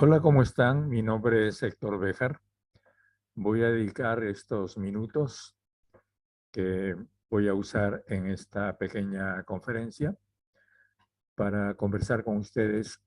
Hola, ¿cómo están? Mi nombre es Héctor Béjar. Voy a dedicar estos minutos que voy a usar en esta pequeña conferencia para conversar con ustedes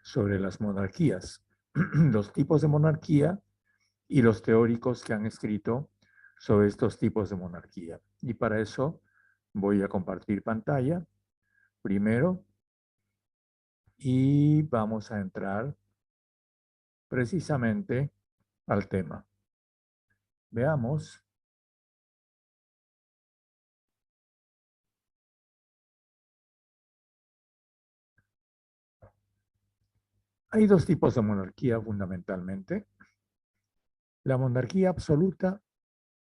sobre las monarquías, los tipos de monarquía y los teóricos que han escrito sobre estos tipos de monarquía. Y para eso voy a compartir pantalla primero y vamos a entrar precisamente al tema. Veamos. Hay dos tipos de monarquía fundamentalmente, la monarquía absoluta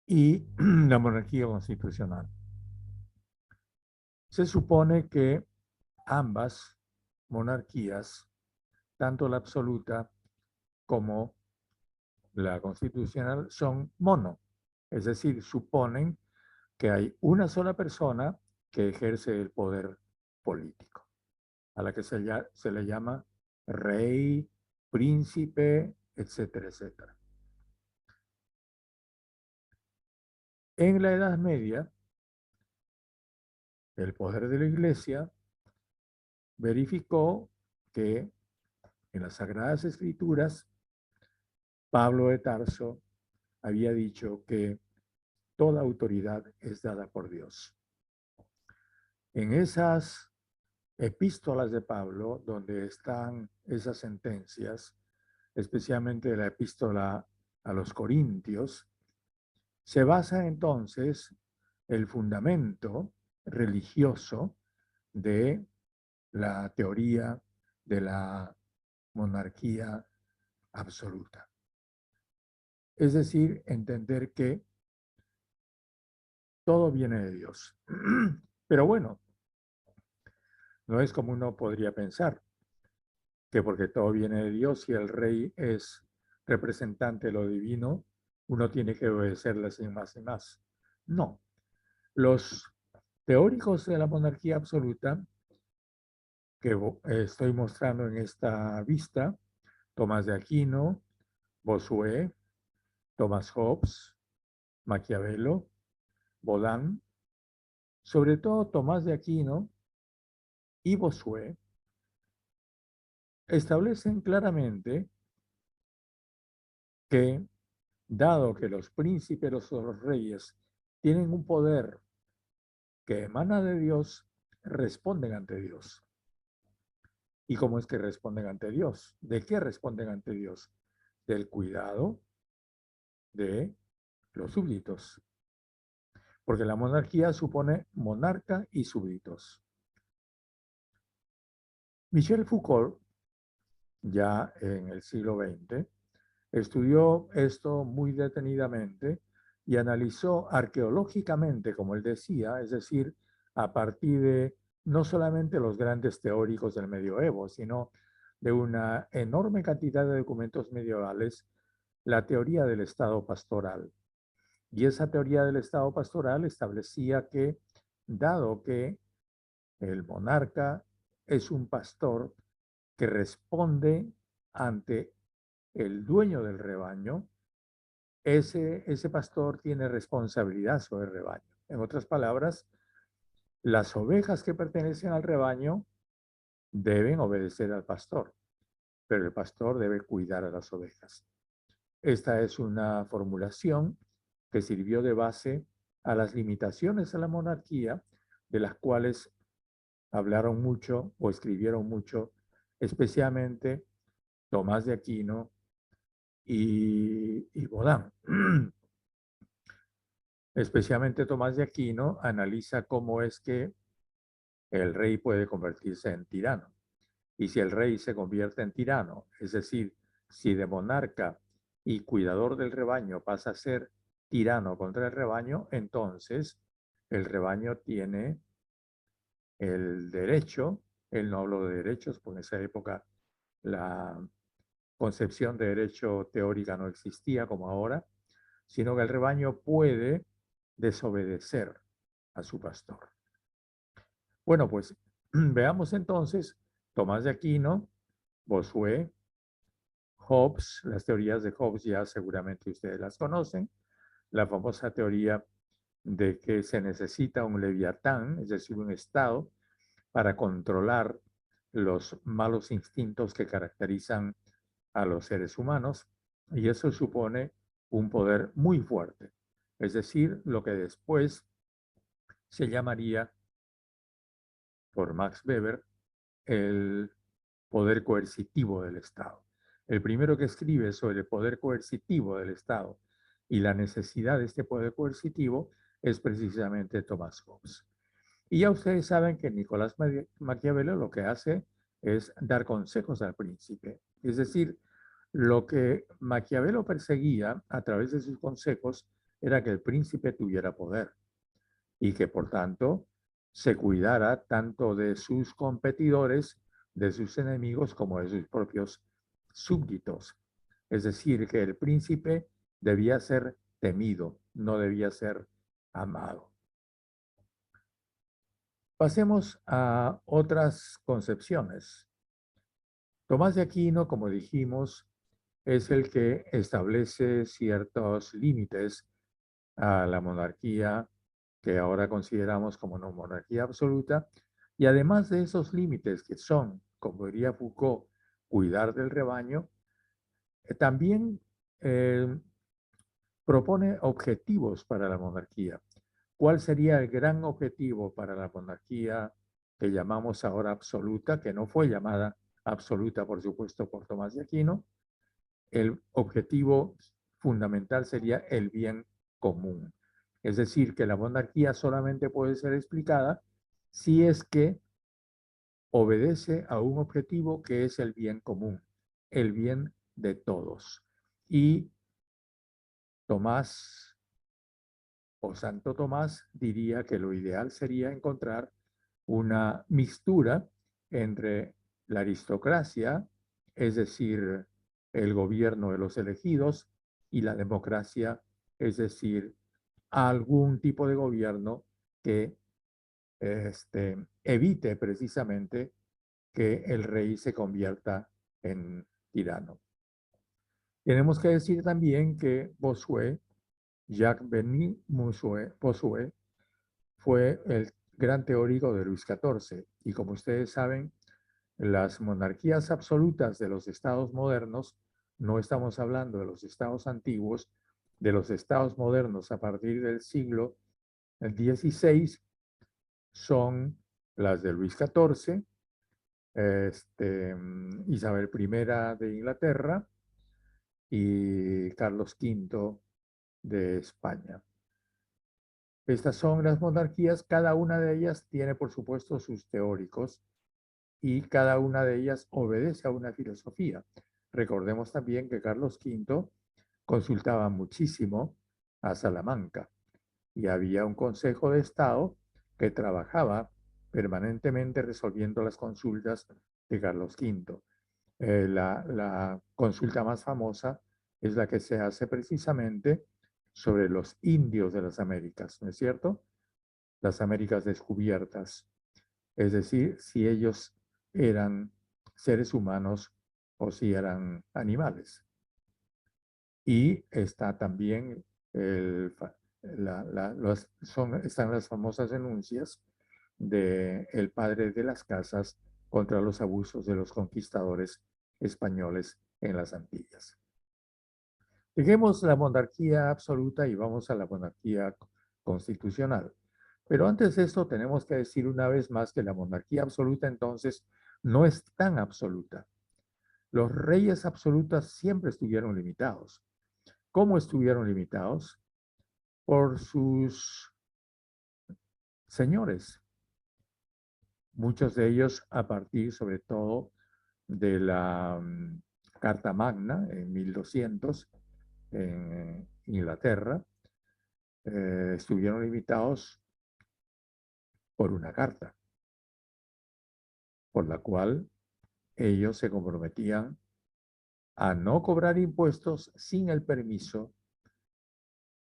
y la monarquía constitucional. Se supone que ambas monarquías, tanto la absoluta como la constitucional, son mono, es decir, suponen que hay una sola persona que ejerce el poder político, a la que se le llama rey, príncipe, etcétera, etcétera. En la Edad Media, el poder de la Iglesia verificó que en las Sagradas Escrituras, Pablo de Tarso había dicho que toda autoridad es dada por Dios. En esas epístolas de Pablo, donde están esas sentencias, especialmente la epístola a los Corintios, se basa entonces el fundamento religioso de la teoría de la monarquía absoluta. Es decir, entender que todo viene de Dios. Pero bueno, no es como uno podría pensar, que porque todo viene de Dios y el rey es representante de lo divino, uno tiene que obedecerle sin más y más. No. Los teóricos de la monarquía absoluta que estoy mostrando en esta vista, Tomás de Aquino, Bossuet, Thomas Hobbes, Maquiavelo, Baudin, sobre todo Tomás de Aquino y Bossuet, establecen claramente que, dado que los príncipes o los reyes tienen un poder que emana de Dios, responden ante Dios. ¿Y cómo es que responden ante Dios? ¿De qué responden ante Dios? Del cuidado de los súbditos. Porque la monarquía supone monarca y súbditos. Michel Foucault, ya en el siglo XX, estudió esto muy detenidamente y analizó arqueológicamente, como él decía, es decir, a partir de no solamente los grandes teóricos del medioevo, sino de una enorme cantidad de documentos medievales, la teoría del Estado pastoral. Y esa teoría del Estado pastoral establecía que, dado que el monarca es un pastor que responde ante el dueño del rebaño, ese pastor tiene responsabilidad sobre el rebaño. En otras palabras, las ovejas que pertenecen al rebaño deben obedecer al pastor, pero el pastor debe cuidar a las ovejas. Esta es una formulación que sirvió de base a las limitaciones de la monarquía, de las cuales hablaron mucho o escribieron mucho, especialmente Tomás de Aquino y Baudin. Especialmente Tomás de Aquino analiza cómo es que el rey puede convertirse en tirano. Y si el rey se convierte en tirano, es decir, si de monarca y cuidador del rebaño pasa a ser tirano contra el rebaño, entonces el rebaño tiene el derecho, él no habló de derechos, porque en esa época la concepción de derecho teórica no existía como ahora, sino que el rebaño puede desobedecer a su pastor. Bueno, pues veamos entonces Tomás de Aquino, Bossuet, Hobbes, las teorías de Hobbes ya seguramente ustedes las conocen, la famosa teoría de que se necesita un leviatán, es decir, un estado, para controlar los malos instintos que caracterizan a los seres humanos, y eso supone un poder muy fuerte, es decir, lo que después se llamaría, por Max Weber, el poder coercitivo del Estado. El primero que escribe sobre el poder coercitivo del Estado y la necesidad de este poder coercitivo es precisamente Thomas Hobbes. Y ya ustedes saben que Nicolás Maquiavelo lo que hace es dar consejos al príncipe. Es decir, lo que Maquiavelo perseguía a través de sus consejos era que el príncipe tuviera poder y que por tanto se cuidara tanto de sus competidores, de sus enemigos, como de sus propios súbditos. Es decir, que el príncipe debía ser temido, no debía ser amado. Pasemos a otras concepciones. Tomás de Aquino, como dijimos, es el que establece ciertos límites a la monarquía que ahora consideramos como una monarquía absoluta, y además de esos límites que son, como diría Foucault, cuidar del rebaño, también propone objetivos para la monarquía. ¿Cuál sería el gran objetivo para la monarquía que llamamos ahora absoluta, que no fue llamada absoluta, por supuesto, por Tomás de Aquino? El objetivo fundamental sería el bien común. Es decir, que la monarquía solamente puede ser explicada si es que obedece a un objetivo que es el bien común, el bien de todos. Y Tomás o Santo Tomás diría que lo ideal sería encontrar una mixtura entre la aristocracia, es decir, el gobierno de los elegidos, y la democracia, es decir, algún tipo de gobierno que evite precisamente que el rey se convierta en tirano. Tenemos que decir también que Bossuet, Jacques-Denis Bossuet, fue el gran teórico de Luis XIV. Y como ustedes saben, las monarquías absolutas de los estados modernos, no estamos hablando de los estados antiguos, de los estados modernos a partir del siglo XVI, son las de Luis XIV, Isabel I de Inglaterra y Carlos V de España. Estas son las monarquías, cada una de ellas tiene por supuesto sus teóricos y cada una de ellas obedece a una filosofía. Recordemos también que Carlos V consultaba muchísimo a Salamanca y había un consejo de Estado que trabajaba permanentemente resolviendo las consultas de Carlos V. La consulta más famosa es la que se hace precisamente sobre los indios de las Américas, ¿no es cierto? Las Américas descubiertas, es decir, si ellos eran seres humanos o si eran animales. Y está también están las famosas denuncias del padre de las casas contra los abusos de los conquistadores españoles en las Antillas. Dejemos la monarquía absoluta y vamos a la monarquía constitucional. Pero antes de esto tenemos que decir una vez más que la monarquía absoluta entonces no es tan absoluta. Los reyes absolutos siempre estuvieron limitados. ¿Cómo estuvieron limitados? Por sus señores. Muchos de ellos a partir sobre todo de la Carta Magna en 1200 en Inglaterra, estuvieron limitados por una carta, por la cual ellos se comprometían a no cobrar impuestos sin el permiso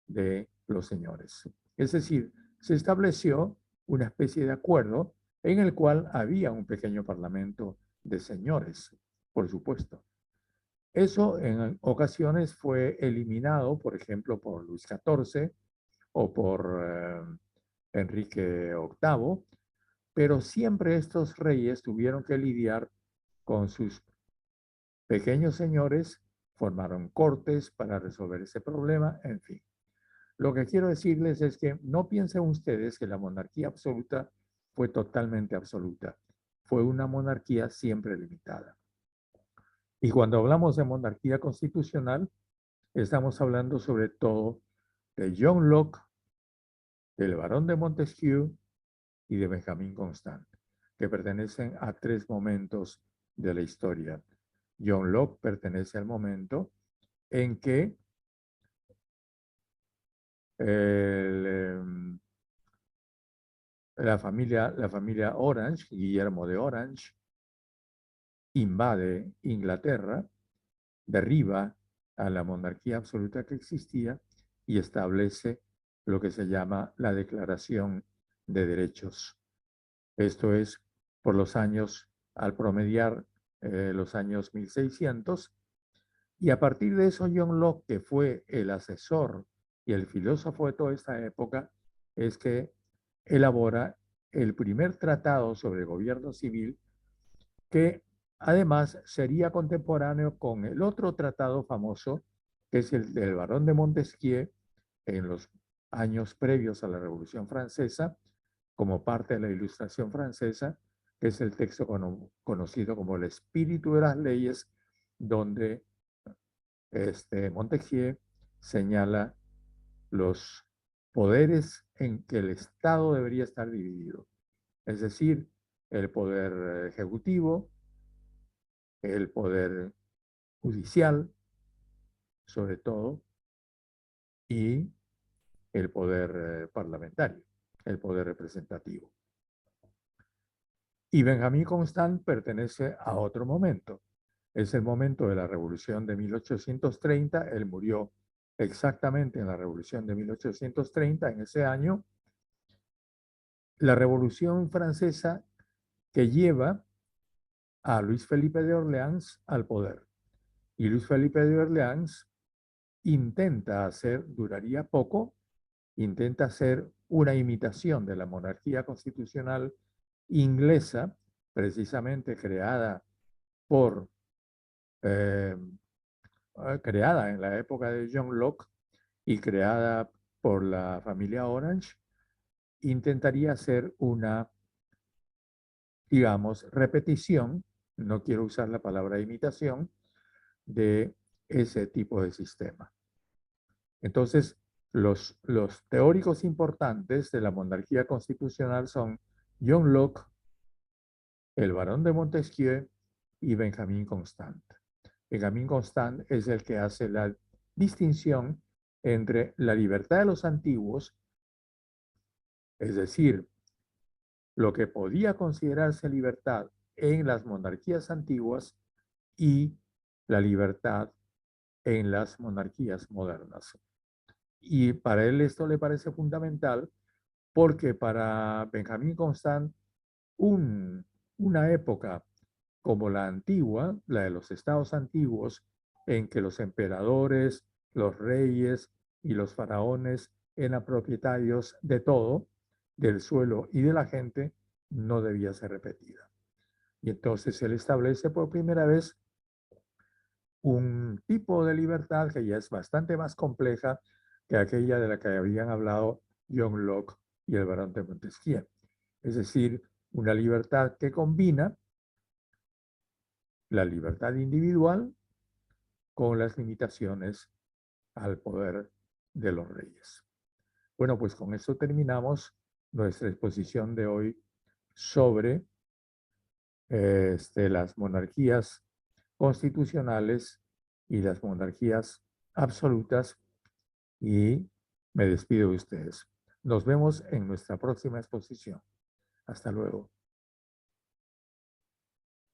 de los señores. Es decir, se estableció una especie de acuerdo en el cual había un pequeño parlamento de señores, por supuesto, Eso en ocasiones fue eliminado, por ejemplo, por Luis XIV o por Enrique VIII, pero siempre estos reyes tuvieron que lidiar con sus pequeños señores, formaron cortes para resolver ese problema, en fin. Lo que quiero decirles es que no piensen ustedes que la monarquía absoluta fue totalmente absoluta. Fue una monarquía siempre limitada. Y cuando hablamos de monarquía constitucional, estamos hablando sobre todo de John Locke, del barón de Montesquieu y de Benjamín Constant, que pertenecen a tres momentos de la historia. John Locke pertenece al momento en que la familia Orange, Guillermo de Orange, invade Inglaterra, derriba a la monarquía absoluta que existía y establece lo que se llama la Declaración de Derechos. Esto es por los años, al promediar los años 1600, y a partir de eso John Locke, que fue el asesor y el filósofo de toda esta época, es que elabora el primer tratado sobre gobierno civil, que además sería contemporáneo con el otro tratado famoso, que es el del Barón de Montesquieu, en los años previos a la Revolución Francesa, como parte de la Ilustración Francesa, que es el texto conocido como el Espíritu de las Leyes, donde Montesquieu señala los poderes en que el Estado debería estar dividido. Es decir, el poder ejecutivo, el poder judicial, sobre todo, y el poder parlamentario, el poder representativo. Y Benjamín Constant pertenece a otro momento. Es el momento de la Revolución de 1830. Él murió exactamente en la Revolución de 1830, en ese año. La Revolución Francesa que lleva a Luis Felipe de Orleans al poder. Y Luis Felipe de Orleans intenta hacer, duraría poco, intenta hacer una imitación de la monarquía constitucional inglesa, precisamente por, eh, creada en la época de John Locke y creada por la familia Orange, intentaría hacer una, digamos, repetición, no quiero usar la palabra imitación, de ese tipo de sistema. Entonces, los teóricos importantes de la monarquía constitucional son John Locke, el barón de Montesquieu y Benjamín Constant. Benjamín Constant es el que hace la distinción entre la libertad de los antiguos, es decir, lo que podía considerarse libertad en las monarquías antiguas, y la libertad en las monarquías modernas. Y para él esto le parece fundamental porque para Benjamín Constant una época como la antigua, la de los estados antiguos, en que los emperadores, los reyes y los faraones eran propietarios de todo, del suelo y de la gente, no debía ser repetida. Y entonces él establece por primera vez un tipo de libertad que ya es bastante más compleja que aquella de la que habían hablado John Locke y el barón de Montesquieu. Es decir, una libertad que combina la libertad individual con las limitaciones al poder de los reyes. Bueno, pues con esto terminamos nuestra exposición de hoy sobre las monarquías constitucionales y las monarquías absolutas, y me despido de ustedes. Nos vemos en nuestra próxima exposición. Hasta luego.